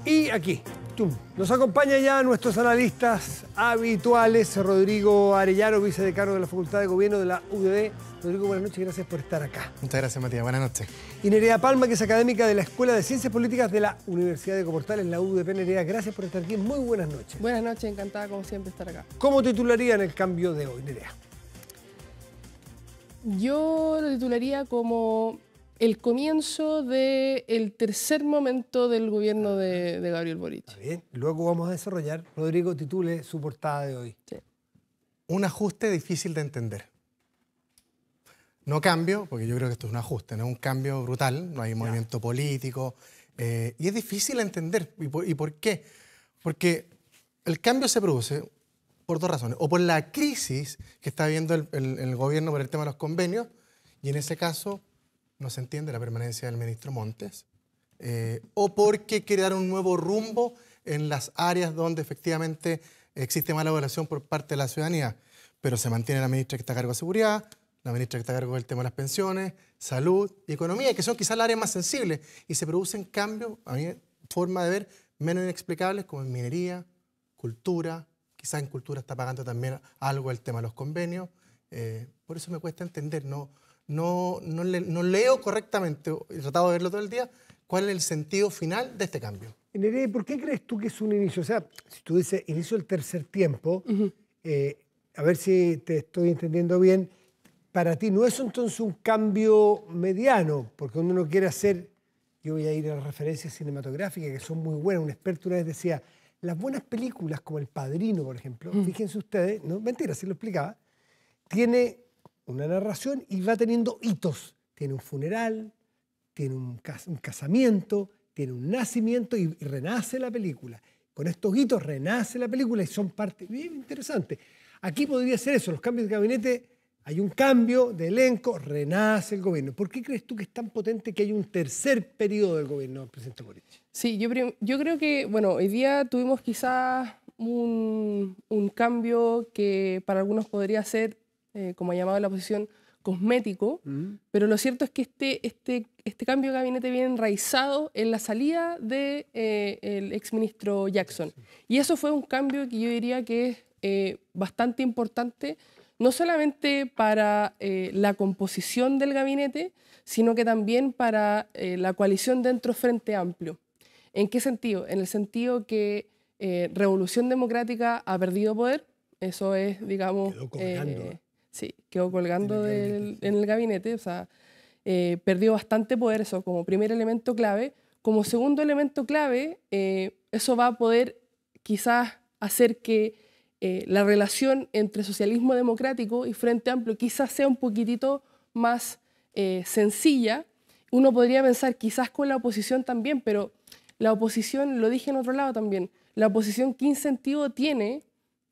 Y aquí, nos acompaña ya nuestros analistas habituales, Rodrigo Arellano, vicedecano de la Facultad de Gobierno de la UDD. Rodrigo, buenas noches y gracias por estar acá. Muchas gracias, Matías. Buenas noches. Y Nerea Palma, que es académica de la Escuela de Ciencias Políticas de la Universidad de Comportal en la UDP. Nerea, gracias por estar aquí. Muy buenas noches. Buenas noches, encantada como siempre estar acá. ¿Cómo titularían el cambio de hoy, Nerea? Yo lo titularía como el comienzo del tercer momento del gobierno de Gabriel Boric. Está bien, luego vamos a desarrollar. Rodrigo, titule su portada de hoy. Sí. Un ajuste difícil de entender. No cambio, porque yo creo que esto es un ajuste, no es un cambio brutal, no hay movimiento político, y es difícil de entender. ¿Y por qué? Porque el cambio se produce por dos razones. O por la crisis que está viviendo el gobierno por el tema de los convenios, y en ese caso no se entiende la permanencia del ministro Montes, o porque quiere dar un nuevo rumbo en las áreas donde efectivamente existe mala evaluación por parte de la ciudadanía, pero se mantiene la ministra que está a cargo de seguridad, la ministra que está a cargo del tema de las pensiones, salud y economía, que son quizás las áreas más sensibles, y se producen cambios, a mi forma de ver, menos inexplicables, como en minería, cultura. Quizás en cultura está pagando también algo el tema de los convenios. Por eso me cuesta entender, no leo correctamente, he tratado de verlo todo el día, cuál es el sentido final de este cambio. Nerea, ¿por qué crees tú que es un inicio? O sea, si tú dices inicio del tercer tiempo, a ver si te estoy entendiendo bien, para ti no es entonces un cambio mediano, porque cuando uno quiere hacer, yo voy a ir a las referencias cinematográficas que son muy buenas. Un experto una vez decía, las buenas películas como El Padrino, por ejemplo, fíjense ustedes, no mentira, si lo explicaba, tiene una narración y va teniendo hitos. Tiene un funeral, tiene un casamiento, tiene un nacimiento y renace la película. Con estos hitos renace la película y son parte bien interesante. Aquí podría ser eso, los cambios de gabinete, hay un cambio de elenco, renace el gobierno. ¿Por qué crees tú que es tan potente que hay un tercer periodo del gobierno del presidente Boric? Sí, yo creo que, bueno, hoy día tuvimos quizás un cambio que para algunos podría ser, como ha llamado la oposición, cosmético, pero lo cierto es que este cambio de gabinete viene enraizado en la salida del exministro Jackson. Y eso fue un cambio que yo diría que es bastante importante, no solamente para la composición del gabinete, sino que también para la coalición dentro Frente Amplio. ¿En qué sentido? En el sentido que Revolución Democrática ha perdido poder, eso es, digamos... Quedó colgando. Sí, quedó colgando en el gabinete, o sea, perdió bastante poder, eso como primer elemento clave. Como segundo elemento clave, eso va a poder quizás hacer que la relación entre socialismo democrático y Frente Amplio quizás sea un poquitito más sencilla. Uno podría pensar quizás con la oposición también, pero la oposición, lo dije en otro lado también, la oposición ¿qué incentivo tiene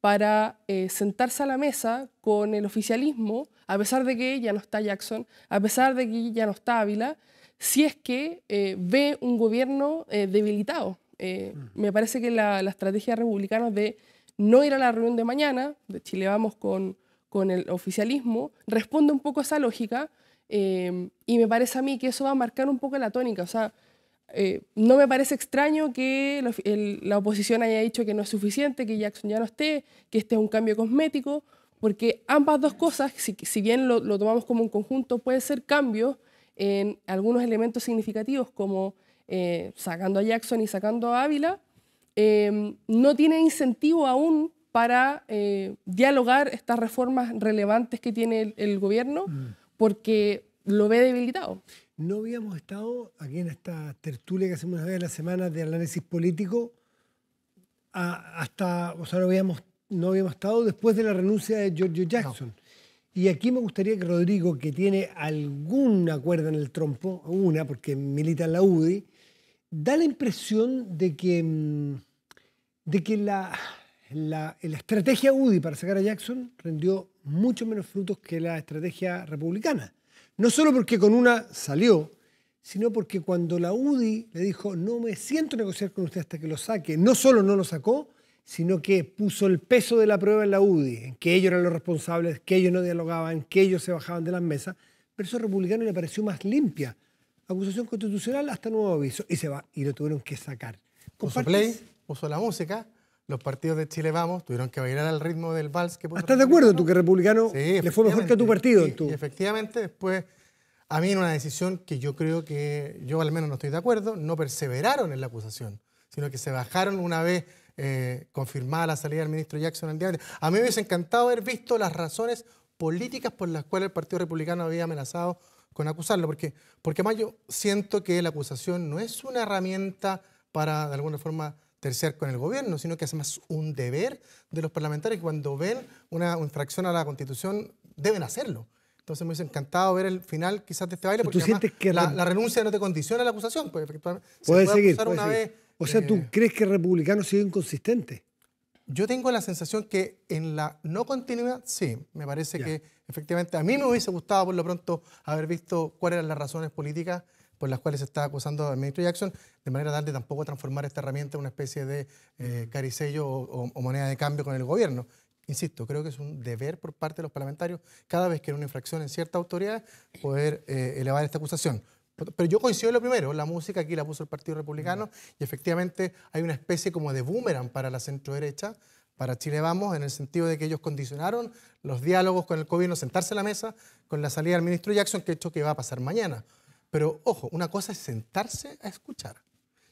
para sentarse a la mesa con el oficialismo, a pesar de que ya no está Jackson, a pesar de que ya no está Ávila, si es que ve un gobierno debilitado? Me parece que la estrategia republicana de no ir a la reunión de mañana, de Chile Vamos con el oficialismo, responde un poco a esa lógica, y me parece a mí que eso va a marcar un poco la tónica. O sea, no me parece extraño que la oposición haya dicho que no es suficiente, que Jackson ya no esté, que este es un cambio cosmético, porque ambas dos cosas, si bien lo tomamos como un conjunto, pueden ser cambios en algunos elementos significativos, como sacando a Jackson y sacando a Ávila, no tiene incentivo aún para dialogar estas reformas relevantes que tiene el gobierno, porque lo ve debilitado. No habíamos estado aquí en esta tertulia que hacemos una vez a la semana de análisis político o sea, no habíamos estado después de la renuncia de Giorgio Jackson. No. Y aquí me gustaría que Rodrigo, que tiene alguna cuerda en el trompo, porque milita en la UDI, da la impresión de que la estrategia UDI para sacar a Jackson rindió mucho menos frutos que la estrategia republicana. No solo porque con una salió, sino porque cuando la UDI le dijo no me siento a negociar con usted hasta que lo saque, no solo no lo sacó, sino que puso el peso de la prueba en la UDI, en que ellos eran los responsables, que ellos no dialogaban, que ellos se bajaban de las mesas, pero eso a republicano le pareció más limpia. Acusación constitucional hasta nuevo aviso, y se va, y lo tuvieron que sacar. puso play, puso la música. Los partidos de Chile Vamos tuvieron que bailar al ritmo del vals que puso. ¿Estás de acuerdo tú que Republicano le fue mejor que a tu partido? Y efectivamente, después, a mí en una decisión que yo creo que yo al menos no estoy de acuerdo, no perseveraron en la acusación, sino que se bajaron una vez confirmada la salida del ministro Jackson al día. A mí me hubiese encantado haber visto las razones políticas por las cuales el Partido Republicano había amenazado con acusarlo, porque además yo siento que la acusación no es una herramienta para, de alguna forma, terciar con el gobierno, sino que es más un deber de los parlamentarios que cuando ven una infracción a la Constitución deben hacerlo. Entonces me hubiese encantado ver el final quizás de este baile, porque además que la renuncia no te condiciona la acusación. Pues, puede seguir. O sea, ¿tú crees que el republicano sigue inconsistente? Yo tengo la sensación que en la no continuidad, sí, me parece que efectivamente a mí me hubiese gustado por lo pronto haber visto cuáles eran las razones políticas por las cuales se está acusando al ministro Jackson, de manera tal de tampoco transformar esta herramienta en una especie de caricello o moneda de cambio con el gobierno. Insisto, creo que es un deber por parte de los parlamentarios, cada vez que hay una infracción en cierta autoridad, poder elevar esta acusación. Pero yo coincido en lo primero, la música aquí la puso el Partido Republicano y efectivamente hay una especie como de boomerang para la centroderecha, para Chile Vamos, en el sentido de que ellos condicionaron los diálogos con el gobierno, sentarse a la mesa con la salida del ministro Jackson, que hecho que va a pasar mañana. Pero ojo, una cosa es sentarse a escuchar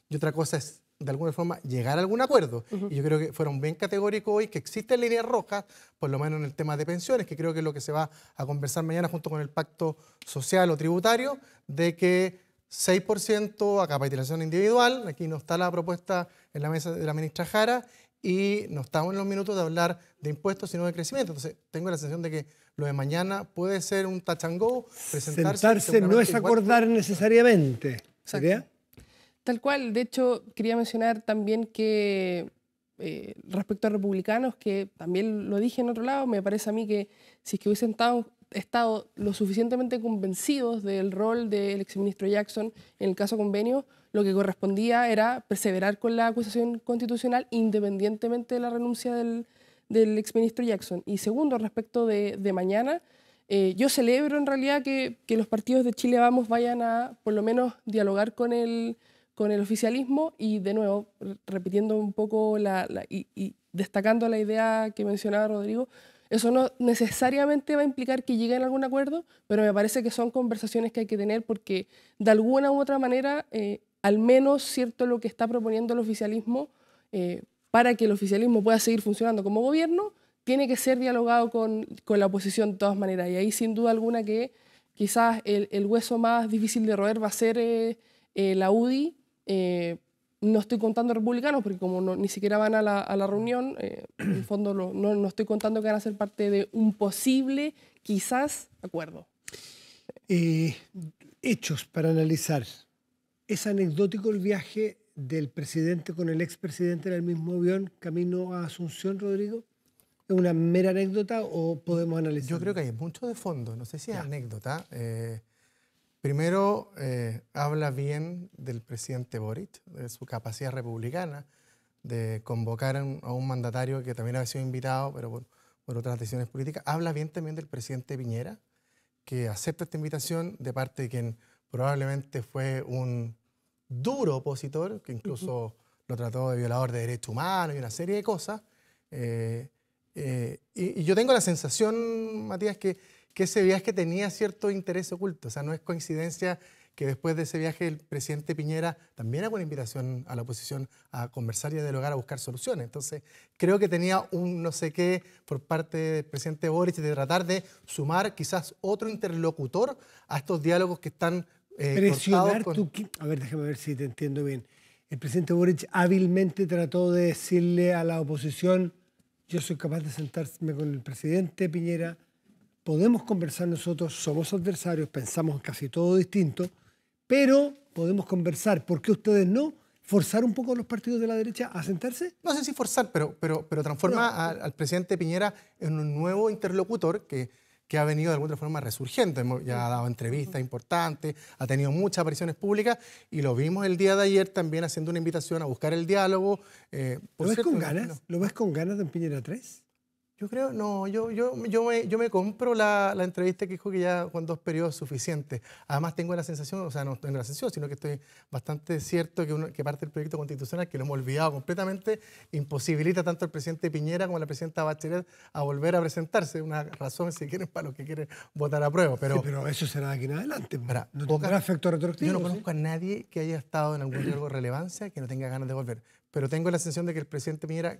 y otra cosa es de alguna forma llegar a algún acuerdo. Y yo creo que fueron bien categóricos hoy, que existen líneas rojas, por lo menos en el tema de pensiones, que creo que es lo que se va a conversar mañana junto con el pacto social o tributario, de que 6% a capitalización individual, aquí no está la propuesta en la mesa de la ministra Jara, y no estamos en los minutos de hablar de impuestos, sino de crecimiento. Entonces, tengo la sensación de que lo de mañana puede ser un touch and go, sentarse no es acordar necesariamente. ¿Sería? Tal cual. De hecho, quería mencionar también que respecto a republicanos, que también lo dije en otro lado, me parece a mí que si es que hubiesen estado lo suficientemente convencidos del rol del exministro Jackson en el caso convenio, lo que correspondía era perseverar con la acusación constitucional independientemente de la renuncia del exministro Jackson. Y segundo, respecto de mañana, yo celebro en realidad que los partidos de Chile Vamos vayan a por lo menos dialogar con el oficialismo y de nuevo, repitiendo un poco y destacando la idea que mencionaba Rodrigo, eso no necesariamente va a implicar que lleguen a algún acuerdo, pero me parece que son conversaciones que hay que tener porque de alguna u otra manera, al menos cierto lo que está proponiendo el oficialismo, para que el oficialismo pueda seguir funcionando como gobierno, tiene que ser dialogado con la oposición de todas maneras. Y ahí sin duda alguna que quizás el hueso más difícil de roer va a ser la UDI. No estoy contando republicanos porque como ni siquiera van a la reunión, en el fondo no estoy contando que van a ser parte de un posible, quizás, acuerdo. Hechos para analizar. ¿Es anecdótico el viaje del presidente con el expresidente en el mismo avión camino a Asunción, Rodrigo? ¿Es una mera anécdota o podemos analizar? Yo creo que hay mucho de fondo, no sé si es anécdota. Primero, habla bien del presidente Boric, de su capacidad republicana, de convocar a un mandatario que también había sido invitado, pero por otras decisiones políticas. Habla bien también del presidente Piñera, que acepta esta invitación de parte de quien probablemente fue un duro opositor, que incluso lo trató de violador de derechos humanos y una serie de cosas. Y yo tengo la sensación, Matías, que ese viaje tenía cierto interés oculto. O sea, no es coincidencia que después de ese viaje el presidente Piñera también haga una invitación a la oposición a conversar y a dialogar, a buscar soluciones. Entonces, creo que tenía un no sé qué por parte del presidente Boric de tratar de sumar quizás otro interlocutor a estos diálogos que están presionar a ver, déjame ver si te entiendo bien. El presidente Boric hábilmente trató de decirle a la oposición: yo soy capaz de sentarme con el presidente Piñera, podemos conversar nosotros, somos adversarios, pensamos casi todo distinto, pero podemos conversar. ¿Por qué ustedes no? ¿Forzar un poco a los partidos de la derecha a sentarse? No sé si forzar, pero transforma al presidente Piñera en un nuevo interlocutor que ha venido de alguna forma resurgiendo. Ya ha dado entrevistas importantes, ha tenido muchas apariciones públicas y lo vimos el día de ayer también haciendo una invitación a buscar el diálogo. ¿Lo ves con ganas? ¿Lo ves con ganas de Piñera 3? Yo creo, no, yo me compro la entrevista que dijo que ya con 2 periodos es suficiente. Además tengo la sensación, o sea, no tengo la sensación, sino que estoy bastante cierto que parte del proyecto constitucional, que lo hemos olvidado completamente, imposibilita tanto al presidente Piñera como a la presidenta Bachelet a volver a presentarse. Una razón, si quieren, para los que quieren votar a prueba. Sí, pero eso será de aquí en adelante. No tendrá efecto retroactivo. Yo no conozco a nadie que haya estado en algún cargo de relevancia que no tenga ganas de volver. Pero tengo la sensación de que el presidente Piñera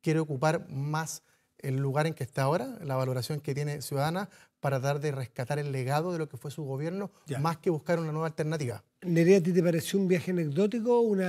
quiere ocupar más el lugar en que está ahora, la valoración que tiene ciudadana, para tratar de rescatar el legado de lo que fue su gobierno, más que buscar una nueva alternativa. Nerea, ¿a ti te pareció un viaje anecdótico, un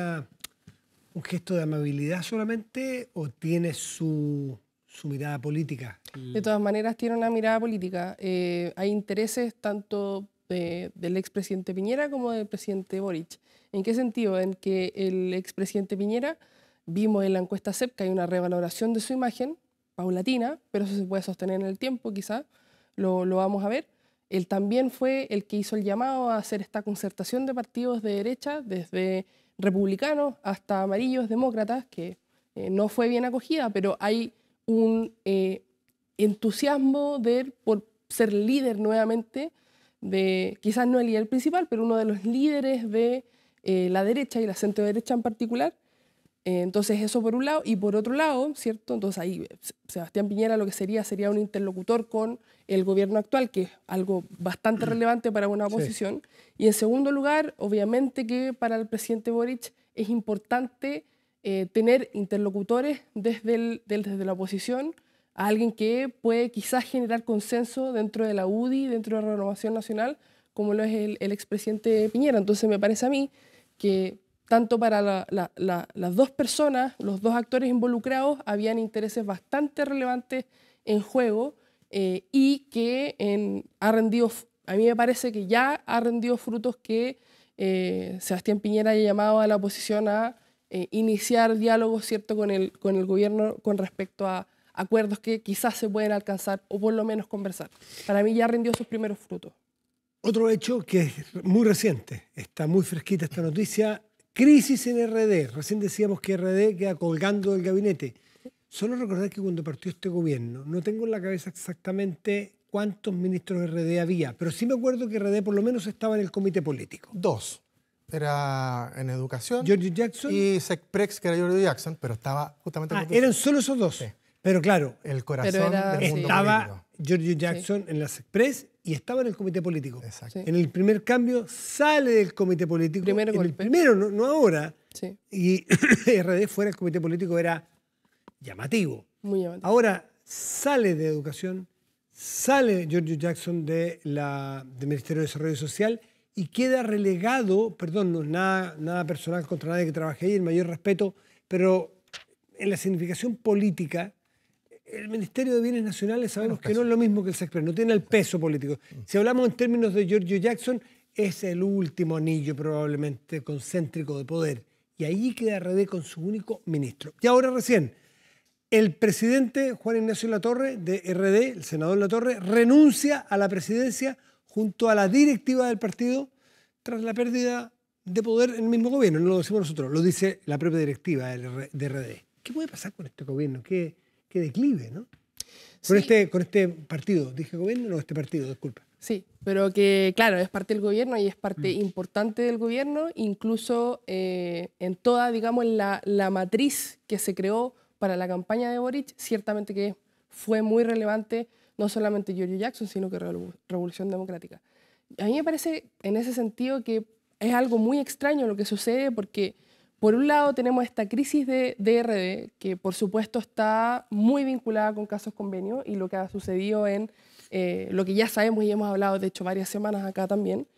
gesto de amabilidad solamente, o tiene su mirada política? De todas maneras, tiene una mirada política. Hay intereses tanto del expresidente Piñera como del presidente Boric. ¿En qué sentido? En que el expresidente Piñera, vimos en la encuesta CEP que hay una revaloración de su imagen, paulatina, pero eso se puede sostener en el tiempo, quizás, lo vamos a ver. Él también fue el que hizo el llamado a hacer esta concertación de partidos de derecha, desde republicanos hasta amarillos, demócratas, que no fue bien acogida, pero hay un entusiasmo de él por ser líder nuevamente, quizás no el líder principal, pero uno de los líderes de la derecha y la centro derecha en particular. Entonces eso por un lado, y por otro lado, ¿cierto? Entonces ahí Sebastián Piñera lo que sería un interlocutor con el gobierno actual, que es algo bastante relevante para una oposición. Sí. Y en segundo lugar, obviamente que para el presidente Boric es importante tener interlocutores desde la oposición, a alguien que puede quizás generar consenso dentro de la UDI, dentro de la Renovación Nacional, como lo es el expresidente Piñera. Entonces me parece a mí que tanto para las dos personas, los dos actores involucrados, habían intereses bastante relevantes en juego y que a mí me parece que ya ha rendido frutos que Sebastián Piñera haya llamado a la oposición a iniciar diálogos, ¿cierto?, con el gobierno con respecto a acuerdos que quizás se pueden alcanzar o por lo menos conversar. Para mí ya rindió sus primeros frutos. Otro hecho que es muy reciente, está muy fresquita esta noticia. Crisis en RD. Recién decíamos que RD queda colgando del gabinete. Solo recordar que cuando partió este gobierno, no tengo en la cabeza exactamente cuántos ministros de RD había, pero sí me acuerdo que RD por lo menos estaba en el comité político. 2. Era en educación. Giorgio Jackson. Y Secprex, que era Giorgio Jackson, pero estaba justamente... eran solo esos dos. Sí. Pero claro, el corazón del mundo estaba político. Giorgio Jackson en la Secprex y estaba en el comité político. Exacto. En el primer cambio sale del comité político. En el primero, no ahora. Sí. Y RD fuera del comité político era llamativo. Muy llamativo. Ahora sale de educación, sale Giorgio Jackson del Ministerio de Desarrollo Social y queda relegado, perdón, no es nada personal contra nadie que trabaje ahí, el mayor respeto, pero en la significación política, el Ministerio de Bienes Nacionales sabemos que no es lo mismo que el Secprex, no tiene el peso político. Si hablamos en términos de Giorgio Jackson, es el último anillo probablemente concéntrico de poder. Y ahí queda RD con su único ministro. Y ahora recién, el presidente Juan Ignacio Latorre de RD, el senador Latorre, renuncia a la presidencia junto a la directiva del partido tras la pérdida de poder en el mismo gobierno. No lo decimos nosotros, lo dice la propia directiva de RD. ¿Qué puede pasar con este gobierno? ¿Qué declive, ¿no? Con este partido, dije gobierno, no, este partido, disculpa. Sí, pero que claro, es parte del gobierno y es parte importante del gobierno, incluso en toda, digamos, la matriz que se creó para la campaña de Boric, ciertamente que fue muy relevante, no solamente Giorgio Jackson, sino que Revolución Democrática. A mí me parece en ese sentido que es algo muy extraño lo que sucede porque por un lado tenemos esta crisis de RD, que por supuesto está muy vinculada con casos convenios y lo que ha sucedido en lo que ya sabemos y hemos hablado de hecho varias semanas acá también,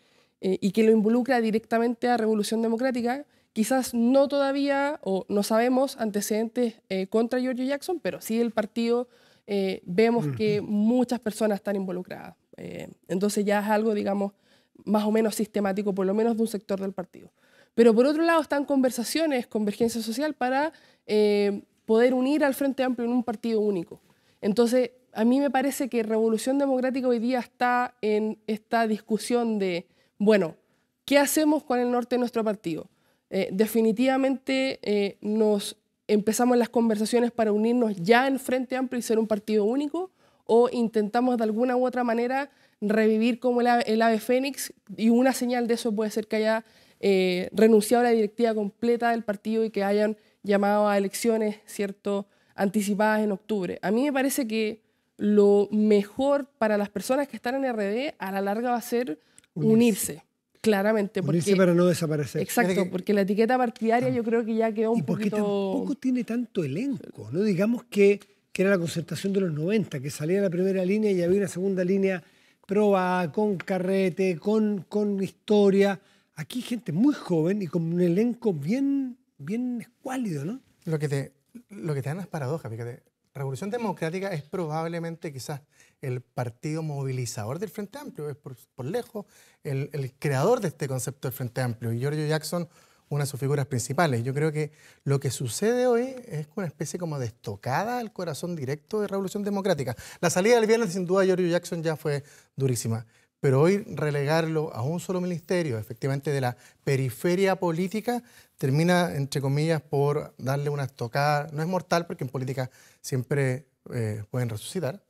y que lo involucra directamente a Revolución Democrática. Quizás no todavía, o no sabemos antecedentes contra Giorgio Jackson, pero sí el partido vemos que muchas personas están involucradas. Entonces ya es algo, digamos, más o menos sistemático, por lo menos de un sector del partido. Pero por otro lado están conversaciones, Convergencia Social, para poder unir al Frente Amplio en un partido único. Entonces, a mí me parece que Revolución Democrática hoy día está en esta discusión de, bueno, ¿qué hacemos con el norte de nuestro partido? Definitivamente nos empezamos las conversaciones para unirnos ya en Frente Amplio y ser un partido único, o intentamos de alguna u otra manera revivir como el ave fénix, y una señal de eso puede ser que haya renunciado a la directiva completa del partido y que hayan llamado a elecciones, ¿cierto?, anticipadas en octubre. A mí me parece que lo mejor para las personas que están en RD a la larga va a ser unirse. Claramente. Unirse para no desaparecer. Exacto, porque la etiqueta partidaria yo creo que ya quedó un poquito... Y porque tampoco tiene tanto elenco, ¿no? Digamos que era la concertación de los 90, que salía la primera línea y había una segunda línea probada, con carrete, con historia. Aquí gente muy joven y con un elenco bien escuálido, ¿no? Lo que te dan es paradoja, fíjate. Revolución Democrática es probablemente quizás el partido movilizador del Frente Amplio, es por lejos el creador de este concepto del Frente Amplio, y Giorgio Jackson, una de sus figuras principales. Yo creo que lo que sucede hoy es una especie como de estocada al corazón directo de Revolución Democrática. La salida del viernes, sin duda, Giorgio Jackson ya fue durísima, pero hoy relegarlo a un solo ministerio, efectivamente de la periferia política, termina, entre comillas, por darle una estocada. No es mortal, porque en política siempre pueden resucitar,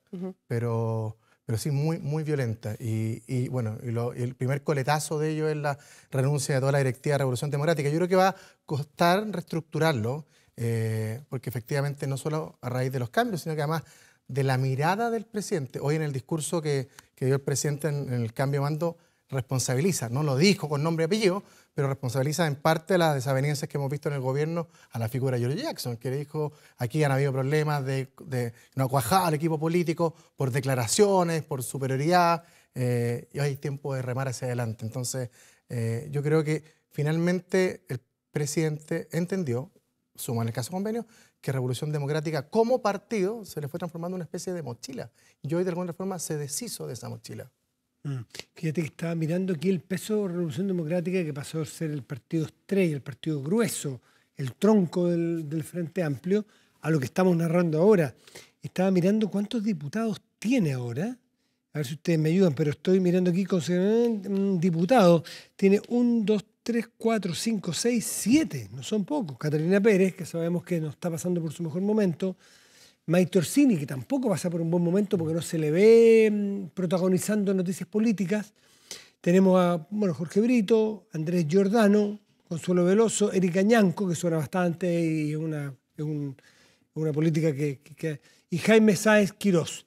pero sí muy violenta. Y bueno, el primer coletazo de ello es la renuncia de toda la directiva de Revolución Democrática. Yo creo que va a costar reestructurarlo, porque efectivamente no solo a raíz de los cambios, sino que además de la mirada del presidente. Hoy en el discurso que dio el presidente en el cambio de mando, responsabiliza, no lo dijo con nombre y apellido, pero responsabiliza en parte las desavenencias que hemos visto en el gobierno a la figura de Giorgio Jackson, que dijo, aquí han habido problemas de no cuajar al equipo político por declaraciones, por superioridad, y hoy hay tiempo de remar hacia adelante. Entonces, yo creo que finalmente el presidente entendió, suma en el caso convenio, que Revolución Democrática como partido se le fue transformando en una especie de mochila, y hoy de alguna forma se deshizo de esa mochila. Fíjate que estaba mirando aquí el peso de Revolución Democrática, que pasó a ser el partido estrella, el partido grueso, el tronco del Frente Amplio, a lo que estamos narrando ahora. Estaba mirando cuántos diputados tiene ahora. A ver si ustedes me ayudan, pero estoy mirando aquí con diputados. Tiene 1, 2, 3, 4, 5, 6, 7. No son pocos. Catalina Pérez, que sabemos que no está pasando por su mejor momento. Maite Orsini, que tampoco pasa por un buen momento porque no se le ve protagonizando noticias políticas. Tenemos a Jorge Brito, Andrés Giordano, Consuelo Veloso, Erika Ñanco, que suena bastante y es una política y Jaime Sáez Quirós.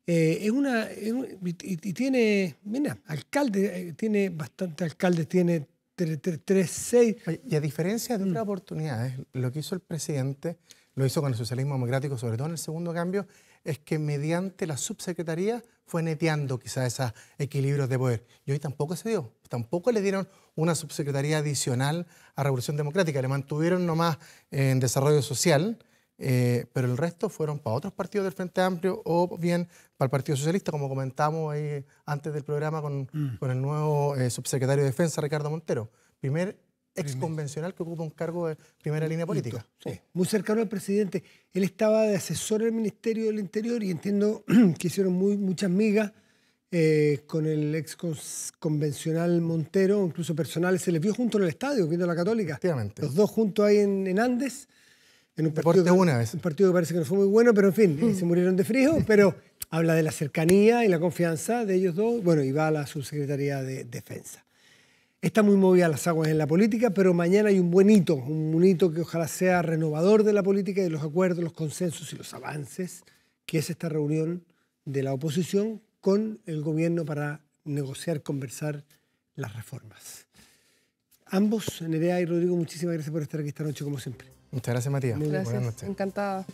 Y tiene, mira, alcalde, tiene bastantes alcaldes, tiene 3, 6. Y a diferencia de otras oportunidades, lo que hizo el presidente, lo hizo con el socialismo democrático, sobre todo en el segundo cambio, es que mediante la subsecretaría fue neteando quizás esos equilibrios de poder. Y hoy tampoco se dio. Tampoco le dieron una subsecretaría adicional a Revolución Democrática. Le mantuvieron nomás en desarrollo social, pero el resto fueron para otros partidos del Frente Amplio o bien para el Partido Socialista, como comentábamos ahí antes del programa con el nuevo subsecretario de Defensa, Ricardo Montero. Primer exconvencional que ocupa un cargo de primera línea política. Sí, muy cercano al presidente. Él estaba de asesor del Ministerio del Interior y entiendo que hicieron muchas migas con el exconvencional Montero, incluso personales. Se les vio juntos en el estadio, viendo a la Católica. Efectivamente. Los dos juntos ahí en Andes. En un partido un partido que parece que no fue muy bueno, pero en fin, se murieron de frío, pero habla de la cercanía y la confianza de ellos dos. Bueno, y va a la subsecretaría de Defensa. Está muy movida las aguas en la política, pero mañana hay un hito que ojalá sea renovador de la política y de los acuerdos, los consensos y los avances, que es esta reunión de la oposición con el gobierno para negociar, conversar las reformas. Ambos, Nerea y Rodrigo, muchísimas gracias por estar aquí esta noche, como siempre. Muchas gracias, Matías. Gracias, encantada.